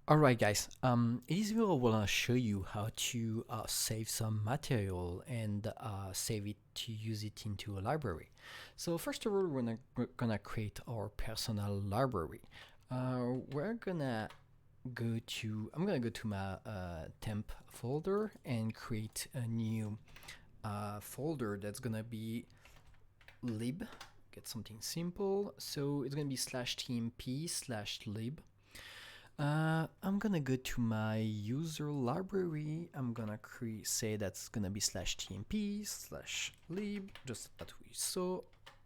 Alright guys, in this video I want to show you how to save some material and save it to use it into a library. So first of all, we're gonna create our personal library. We're gonna I'm gonna go to my temp folder and create a new folder that's gonna be lib. Get something simple. So it's gonna be /tmp/lib. I'm gonna go to my user library. I'm gonna say that's gonna be /tmp/lib, just that we saw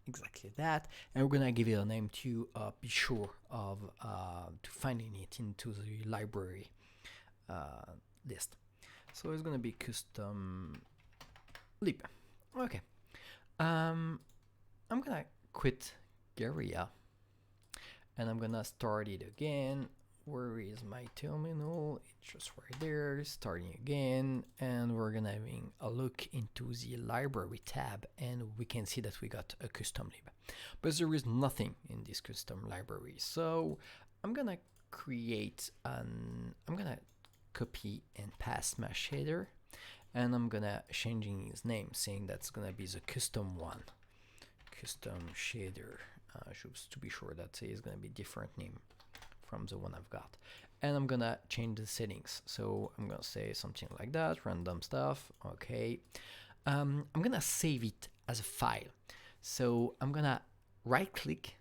exactly that, and we're gonna give it a name to be sure of to finding it into the library list. So it's gonna be custom lib. Okay. I'm gonna quit Garia and I'm gonna start it again. Where is my terminal? It's just right there, starting again, and we're gonna having a look into the library tab, and we can see that we got a custom lib, but there is nothing in this custom library. So I'm gonna I'm gonna copy and paste my shader, and I'm gonna changing his name, saying that's gonna be the custom one, custom shader. Just to be sure that is gonna be different name from the one I've got. And I'm gonna change the settings. So I'm gonna say something like that, random stuff. Okay. I'm gonna save it as a file. So I'm gonna right click,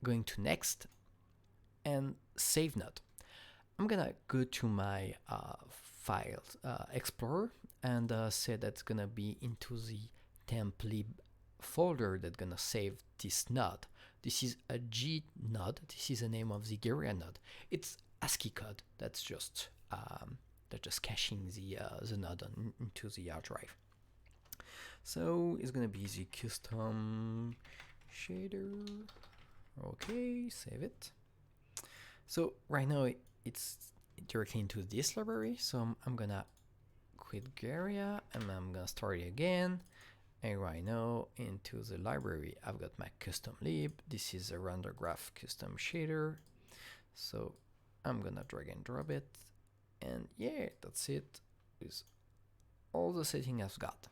going to next, and save node. I'm gonna go to my files explorer and say that's gonna be into the templib folder that's gonna save this node. This is a G node. This is the name of the Garia node. It's ASCII code. That's just caching the node into the hard drive. So it's gonna be the custom shader. Okay, save it. So right now it's directly into this library. So I'm gonna quit Garia and I'm gonna start it again. And right now into the library I've got my custom lib. This is a render graph custom shader. So I'm gonna drag and drop it, and yeah, that's it with all the settings I've got.